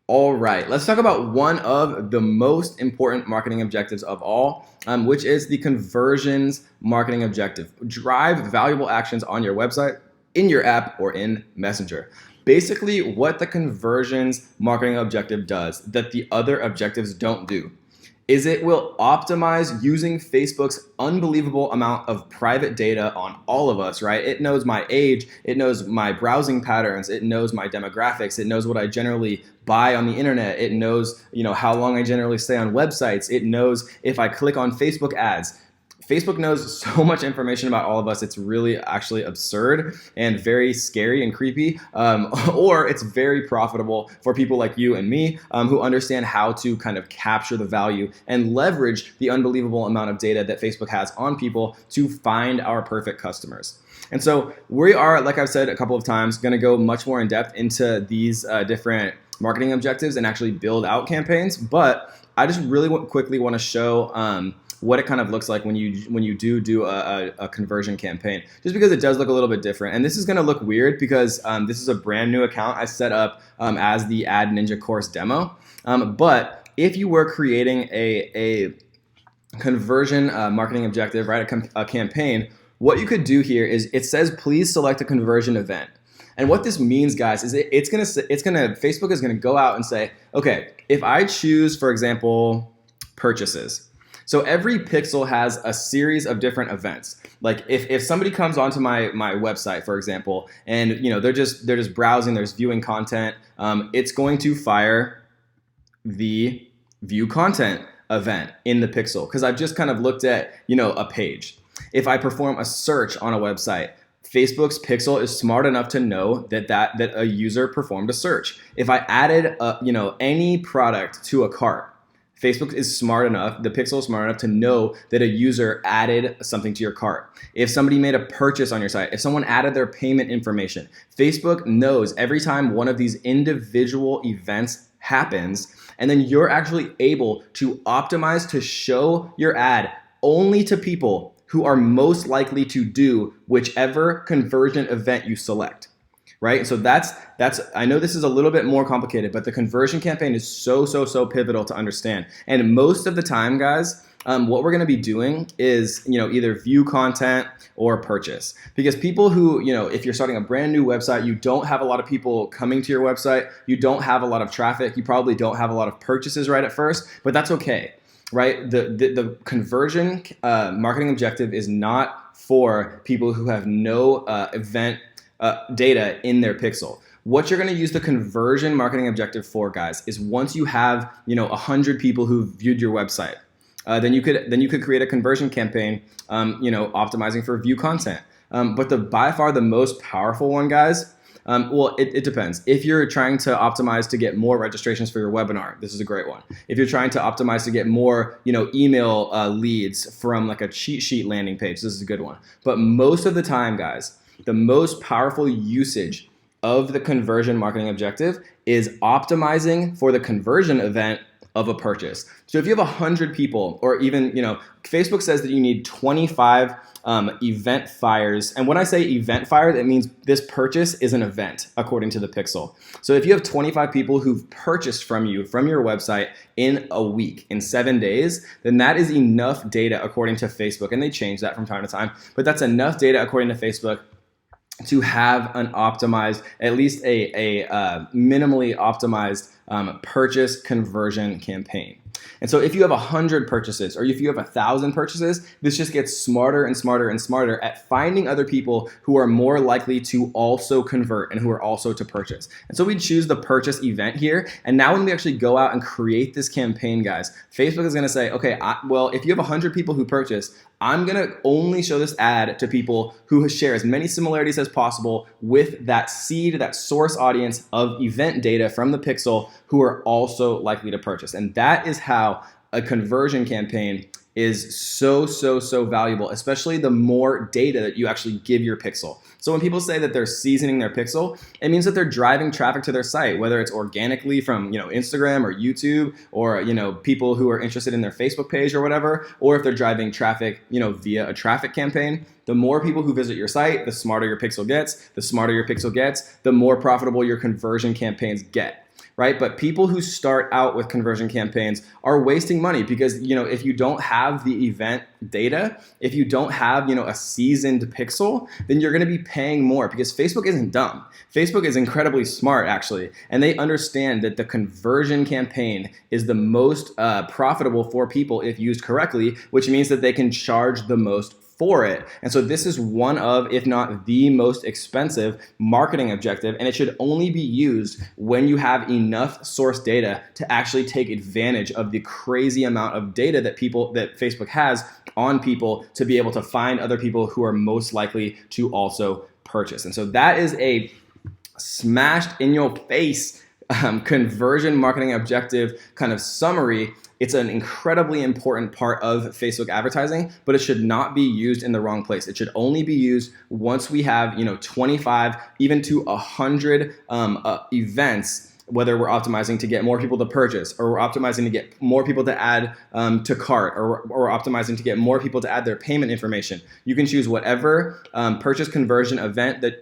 All right, let's talk about one of the most important marketing objectives of all, which is the conversions marketing objective. Drive valuable actions on your website, in your app, or in Messenger. Basically, what the conversions marketing objective does that the other objectives don't do is it will optimize using Facebook's unbelievable amount of private data on all of us, right? It knows my age, it knows my browsing patterns, it knows my demographics, it knows what I generally buy on the internet, it knows, how long I generally stay on websites, it knows if I click on Facebook ads. Facebook knows so much information about all of us. It's really actually absurd and very scary and creepy, or it's very profitable for people like you and me who understand how to kind of capture the value and leverage the unbelievable amount of data that Facebook has on people to find our perfect customers. And so we are, like I've said a couple of times, going to go much more in depth into these different marketing objectives and actually build out campaigns. But I just really quickly want to show what it kind of looks like when you do a conversion campaign, just because it does look a little bit different. And this is going to look weird because this is a brand new account I set up as the Ad Ninja course demo. But if you were creating a conversion marketing objective, right, a campaign, what you could do here is it says, please select a conversion event. And what this means, guys, is Facebook is gonna go out and say, okay, if I choose, for example, purchases. So every pixel has a series of different events. Like if somebody comes onto my website, for example, and they're just browsing, there's viewing content, it's going to fire the view content event in the pixel because I've just kind of looked at a page. If I perform a search on a website, Facebook's pixel is smart enough to know that a user performed a search. If I added any product to a cart, Facebook is smart enough, the pixel is smart enough to know that a user added something to your cart. If somebody made a purchase on your site, if someone added their payment information, Facebook knows every time one of these individual events happens, and then you're actually able to optimize to show your ad only to people who are most likely to do whichever conversion event you select. Right? So that's I know this is a little bit more complicated, but the conversion campaign is so pivotal to understand. And most of the time, guys, what we're going to be doing is either view content or purchase, because people who if you're starting a brand new website, you don't have a lot of people coming to your website, you don't have a lot of traffic, you probably don't have a lot of purchases right at first, but that's okay. Right? The conversion marketing objective is not for people who have no event data in their pixel. What you're going to use the conversion marketing objective for, guys, is once you have 100 people who viewed your website, then you could create a conversion campaign, optimizing for view content. But by far the most powerful one, guys. Well, it depends. If you're trying to optimize to get more registrations for your webinar, this is a great one. If you're trying to optimize to get more, email leads from like a cheat sheet landing page, this is a good one. But most of the time, guys, the most powerful usage of the conversion marketing objective is optimizing for the conversion event of a purchase. So if you have 100 people, or even, Facebook says that you need 25 event fires. And when I say event fire, that means this purchase is an event according to the pixel. So if you have 25 people who've purchased from your website in a week, in 7 days, then that is enough data according to Facebook. And they change that from time to time, but that's enough data according to Facebook to have an optimized, at least a minimally optimized purchase conversion campaign. And so if you have 100 purchases, or if you have 1,000 purchases, this just gets smarter and smarter and smarter at finding other people who are more likely to also convert and who are also to purchase. And so we choose the purchase event here. And now when we actually go out and create this campaign, guys, Facebook is going to say, okay, well, if you have 100 people who purchase, I'm going to only show this ad to people who share as many similarities as possible with that seed, that source audience of event data from the pixel who are also likely to purchase. And that is how a conversion campaign is so valuable, especially the more data that you actually give your pixel. So when people say that they're seasoning their pixel, it means that they're driving traffic to their site, whether it's organically from Instagram or YouTube, or people who are interested in their Facebook page or whatever, or if they're driving traffic via a traffic campaign. The more people who visit your site, the smarter your pixel gets. The smarter your pixel gets, the more profitable your conversion campaigns get. right? But people who start out with conversion campaigns are wasting money because, if you don't have the event data, if you don't have, a seasoned pixel, then you're going to be paying more because Facebook isn't dumb. Facebook is incredibly smart, actually, and they understand that the conversion campaign is the most profitable for people if used correctly, which means that they can charge the most for it. And so this is one of, if not the most expensive marketing objective, and it should only be used when you have enough source data to actually take advantage of the crazy amount of data that Facebook has on people to be able to find other people who are most likely to also purchase. And so that is a smashed in your face conversion marketing objective kind of summary. It's an incredibly important part of Facebook advertising, but it should not be used in the wrong place. It should only be used once we have 25 even to 100 events, whether we're optimizing to get more people to purchase, or we're optimizing to get more people to add to cart, or we're optimizing to get more people to add their payment information. You can choose whatever conversion event that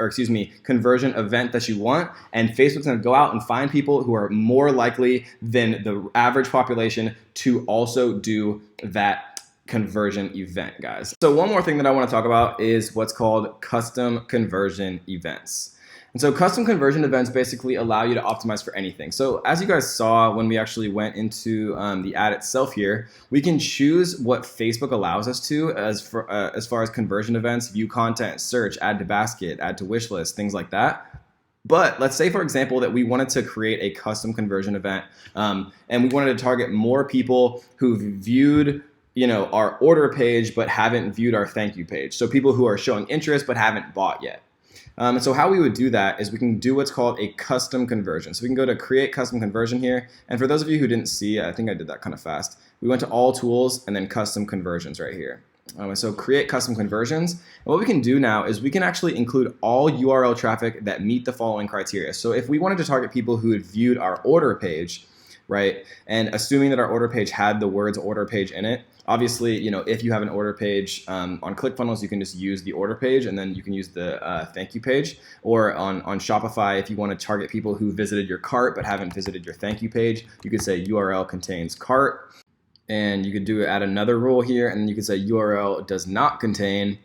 you want, and Facebook's gonna go out and find people who are more likely than the average population to also do that conversion event, guys. So one more thing that I wanna talk about is what's called custom conversion events. And so custom conversion events basically allow you to optimize for anything. So as you guys saw when we actually went into the ad itself here, we can choose what Facebook allows us to as far as conversion events, view content, search, add to basket, add to wish list, things like that. But let's say, for example, that we wanted to create a custom conversion event and we wanted to target more people who've viewed our order page but haven't viewed our thank you page. So people who are showing interest but haven't bought yet. And so how we would do that is we can do what's called a custom conversion. So we can go to create custom conversion here. And for those of you who didn't see, I think I did that kind of fast. We went to all tools and then custom conversions right here. So create custom conversions. And what we can do now is we can actually include all URL traffic that meet the following criteria. So if we wanted to target people who had viewed our order page, right, and assuming that our order page had the words order page in it, obviously, if you have an order page on ClickFunnels, you can just use the order page and then you can use the thank you page. Or on Shopify, if you want to target people who visited your cart but haven't visited your thank you page, you could say URL contains cart. And you could add another rule here, and you could say URL does not contain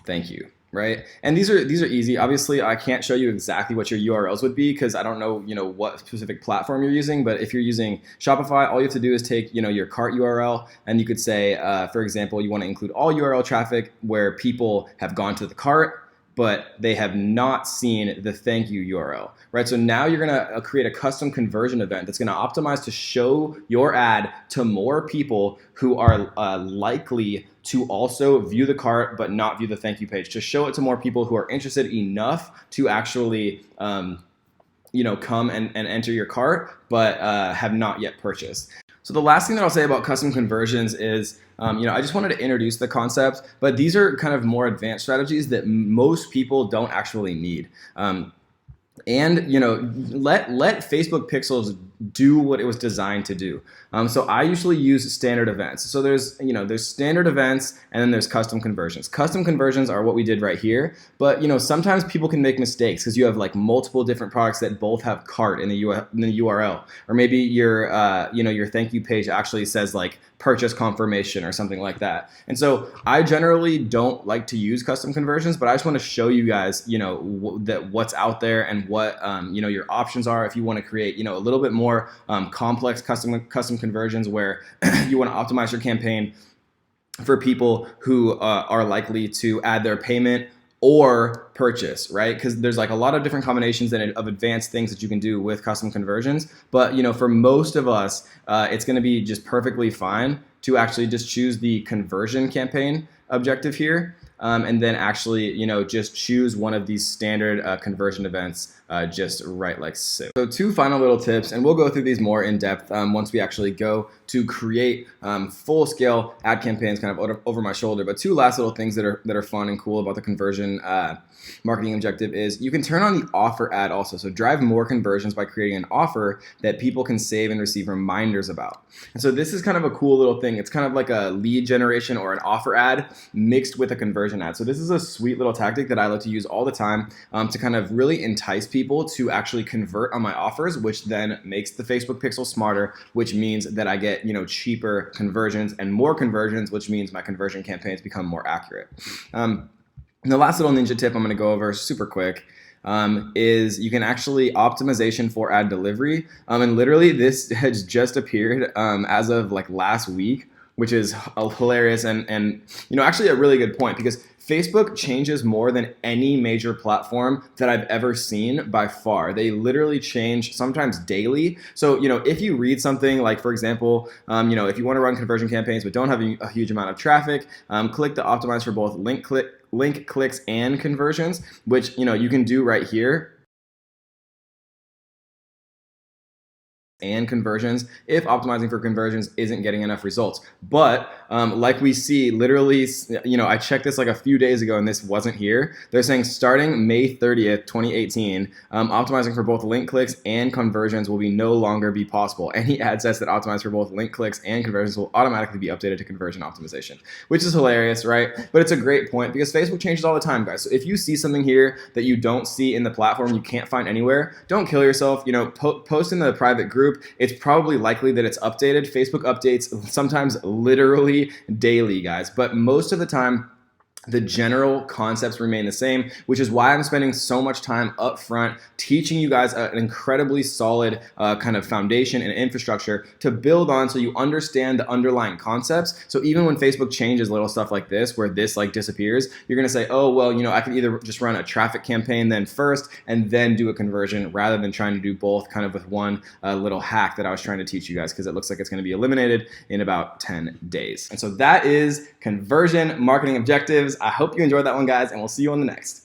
thank you. Right? And these are easy. Obviously, I can't show you exactly what your URLs would be because I don't know, what specific platform you're using. But if you're using Shopify, all you have to do is take, your cart URL, and you could say, for example, you want to include all URL traffic where people have gone to the cart, but they have not seen the thank you URL, right? So now you're gonna create a custom conversion event that's gonna optimize to show your ad to more people who are likely to also view the cart but not view the thank you page, to show it to more people who are interested enough to actually come and enter your cart but have not yet purchased. So the last thing that I'll say about custom conversions is, I just wanted to introduce the concept, but these are kind of more advanced strategies that most people don't actually need. And let Facebook pixels do what it was designed to do. So I usually use standard events. So there's standard events and then there's custom conversions. Custom conversions are what we did right here, but sometimes people can make mistakes because you have like multiple different products that both have cart in the URL, or maybe your your thank you page actually says like purchase confirmation or something like that. And so I generally don't like to use custom conversions, but I just want to show you guys that what's out there and what your options are if you want to create a little bit more complex custom conversions where you want to optimize your campaign for people who are likely to add their payment or purchase, right? Because there's like a lot of different combinations of advanced things that you can do with custom conversions. But for most of us, it's going to be just perfectly fine to actually just choose the conversion campaign objective here. And then actually, just choose one of these standard conversion events just right like so. So 2 final little tips, and we'll go through these more in depth once we actually go to create full-scale ad campaigns kind of over my shoulder. But 2 last little things that are fun and cool about the conversion marketing objective is you can turn on the offer ad also. So drive more conversions by creating an offer that people can save and receive reminders about. And so this is kind of a cool little thing. It's kind of like a lead generation or an offer ad mixed with a conversion conversion ad. So this is a sweet little tactic that I like to use all the time to kind of really entice people to actually convert on my offers, which then makes the Facebook pixel smarter, which means that I get, cheaper conversions and more conversions, which means my conversion campaigns become more accurate. And the last little ninja tip I'm going to go over super quick is you can actually optimization for ad delivery. And literally this has just appeared as of like last week, which is hilarious and actually a really good point, because Facebook changes more than any major platform that I've ever seen by far. They literally change sometimes daily. So, if you read something like, for example, if you want to run conversion campaigns but don't have a huge amount of traffic, click the optimize for both link clicks and conversions, which, you can do right here. And conversions if optimizing for conversions isn't getting enough results. But like we see, literally, I checked this like a few days ago and this wasn't here. They're saying starting May 30th, 2018, optimizing for both link clicks and conversions will no longer be possible. Any ad sets that optimize for both link clicks and conversions will automatically be updated to conversion optimization, which is hilarious, right? But it's a great point because Facebook changes all the time, guys. So if you see something here that you don't see in the platform, you can't find anywhere, don't kill yourself. Post in the private group. It's probably likely that it's updated. Facebook updates sometimes literally daily, guys, but most of the time the general concepts remain the same, which is why I'm spending so much time up front teaching you guys an incredibly solid kind of foundation and infrastructure to build on, so you understand the underlying concepts. So even when Facebook changes little stuff like this, where this like disappears, you're gonna say, oh, well, I can either just run a traffic campaign then first and then do a conversion, rather than trying to do both kind of with one little hack that I was trying to teach you guys, because it looks like it's gonna be eliminated in about 10 days. And so that is conversion marketing objectives. I hope you enjoyed that one, guys, and we'll see you on the next.